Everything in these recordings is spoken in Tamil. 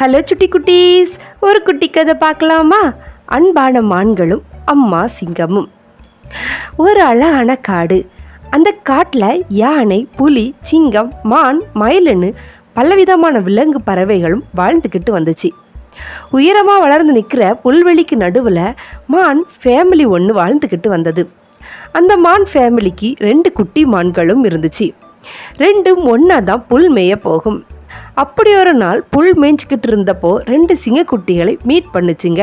ஹலோ சுட்டி குட்டீஸ், ஒரு குட்டி கதை பார்க்கலாமா? அன்பான மான்களும் அம்மா சிங்கமும். ஒரு அழகான காடு. அந்த காட்டில் யானை, புலி, சிங்கம், மான், மயிலுன்னு பலவிதமான விலங்கு பறவைகளும் வாழ்ந்துக்கிட்டு வந்துச்சு. உயரமாக வளர்ந்து நிற்கிற புல்வெளிக்கு நடுவில் மான் ஃபேமிலி ஒன்று வாழ்ந்துக்கிட்டு வந்தது. அந்த மான் ஃபேமிலிக்கு 2 குட்டி மான்களும் இருந்துச்சு. 2ம் ஒன்றா தான் புல் மேய போகும். அப்படி ஒரு நாள் புல் மேய்ஞ்சிக்கிட்டு இருந்தப்போ 2 சிங்கக்குட்டிகளை மீட் பண்ணுச்சுங்க.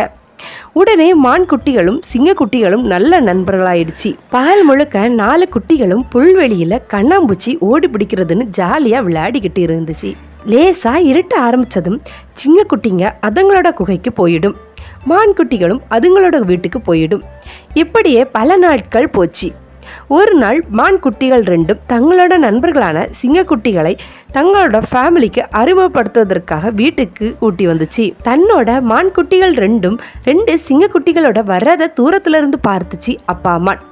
உடனே மான் குட்டிகளும் சிங்கக்குட்டிகளும் நல்ல நண்பர்களாயிடுச்சு. பகல் முழுக்க 4 குட்டிகளும் புல்வெளியில் கண்ணாம்பூச்சி ஓடி பிடிக்கிறதுன்னு ஜாலியாக விளையாடிக்கிட்டு இருந்துச்சு. லேசாக இருட்ட ஆரம்பித்ததும் சிங்கக்குட்டிங்க அதுங்களோட குகைக்கு போயிடும், மான் குட்டிகளும் அதுங்களோட வீட்டுக்கு போயிடும். இப்படியே பல நாட்கள் போச்சு. ஒரு நாள் மான் குட்டிகள் 2ம் தங்களோட நண்பர்களான சிங்கக்குட்டிகளை தங்களோட ஃபேமிலிக்கு அறிமுகப்படுத்துவதற்காக வீட்டுக்கு கூட்டி வந்துச்சு. தன்னோட மான் குட்டிகள் 2ம் 2 சிங்கக்குட்டிகளோட வர்றதை தூரத்துல இருந்து பார்த்துச்சு அப்பா மான்.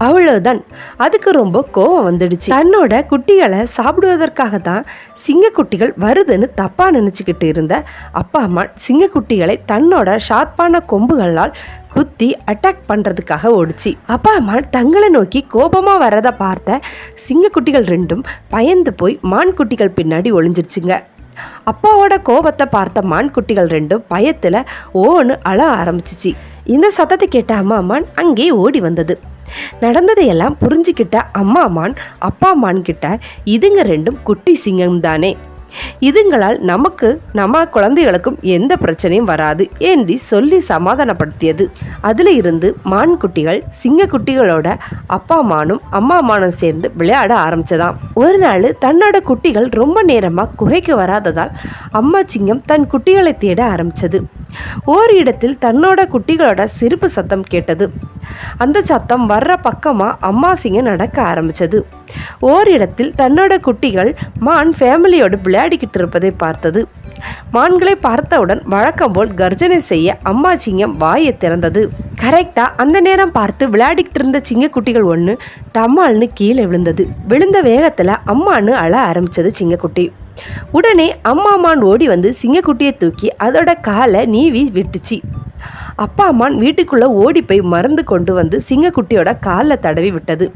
அவ்வளவுதான், அதுக்கு ரொம்ப கோவம் வந்துடுச்சு. தன்னோட குட்டிகளை சாப்பிடுவதற்காக தான் சிங்கக்குட்டிகள் வருதுன்னு தப்பா நினைச்சுக்கிட்டு இருந்த அப்பா அம்மா சிங்கக்குட்டிகளை தன்னோட ஷார்ப்பான கொம்புகளால் குத்தி அட்டாக் பண்றதுக்காக ஓடிச்சு. அப்பா அம்மா தங்களை நோக்கி கோபமா வரதை பார்த்த சிங்கக்குட்டிகள் 2ம் பயந்து போய் மான் குட்டிகள் பின்னாடி ஒளிஞ்சிருச்சுங்க. அப்பாவோட கோபத்தை பார்த்த மான் குட்டிகள் 2ம் பயத்துல ஓன்னு அழ ஆரம்பிச்சிச்சு. இந்த சத்தத்தை கேட்ட அம்மா மான் அங்கே ஓடி வந்தது. நடந்ததையெல்லாம் புரிஞ்சுக்கிட்ட அம்மா மான் அப்பா மான் கிட்ட, இதுங்க 2ம் குட்டி சிங்கம் தானே, இதுங்களால் நமக்கு நம்ம குழந்தைகளுக்கும் எந்த பிரச்சனையும் வராது என்று சொல்லி சமாதானப்படுத்தியது. அதில் இருந்து மான் குட்டிகள் சிங்கக்குட்டிகளோட அப்பா மானும் அம்மா மானும் சேர்ந்து விளையாட ஆரம்பிச்சதாம். ஒரு நாள் தன்னோட குட்டிகள் ரொம்ப நேரமாக குகைக்கு வராததால் அம்மா சிங்கம் தன் குட்டிகளை தேட ஆரம்பிச்சது. ஓர் இடத்தில் தன்னோட குட்டிகளோட சிரிப்பு சத்தம் கேட்டது. அந்த சத்தம் வர்ற பக்கமா அம்மா சிங்கம் நடக்க ஆரம்பிச்சது. ஓரிடத்தில் தன்னோட குட்டிகள் மான் ஃபேமிலியோடு விளையாடிக்கிட்டு இருப்பதை பார்த்தது. மான்களை பார்த்தவுடன் வழக்கம் போல் கர்ஜனை செய்ய அம்மா சிங்கம் வாயை திறந்தது. கரெக்டா அந்த நேரம் பார்த்து விளையாடிக்கிட்டு இருந்த சிங்க குட்டிகள் ஒன்று டம்மால்னு கீழே விழுந்தது. விழுந்த வேகத்துல அம்மான்னு அழ ஆரம்பிச்சது சிங்கக்குட்டி. உடனே அம்மா மான் ஓடி வந்து சிங்கக்குட்டியை தூக்கி அதோட காலை நீவி விட்டுச்சு. அப்பா அம்மான் வீட்டுக்குள்ள ஓடி போய் மருந்து கொண்டு வந்து சிங்கக்குட்டியோட காலில் தடவி விட்டது.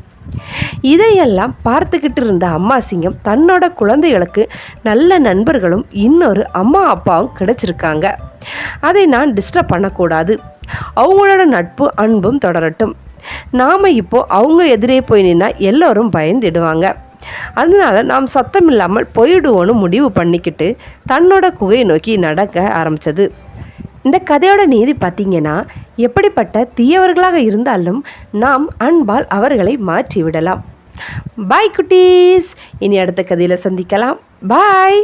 இதையெல்லாம் பார்த்துக்கிட்டு இருந்த அம்மா சிங்கம் தன்னோட குழந்தைகளுக்கு நல்ல நண்பர்களும் இன்னொரு அம்மா அப்பாவும் கிடைச்சிருக்காங்க, அதை நான் டிஸ்டர்ப் பண்ணக்கூடாது, அவங்களோட நட்பு அன்பும் தொடரட்டும், நாம் இப்போ அவங்க எதிரே போய் நின்னா எல்லோரும் பயந்துடுவாங்க, அதனால நாம் சத்தம் இல்லாமல் போயிடுவோன்னு முடிவு பண்ணிக்கிட்டு தன்னோட குகையை நோக்கி நடக்க ஆரம்பிச்சது. இந்த கதையோட நீதி பார்த்தீங்கன்னா, எப்படிப்பட்ட தீயவர்களாக இருந்தாலும் நாம் அன்பால் அவர்களை மாற்றி விடலாம். பாய் குட்டீஸ், இனி அடுத்த கதையில் சந்திக்கலாம். பாய்.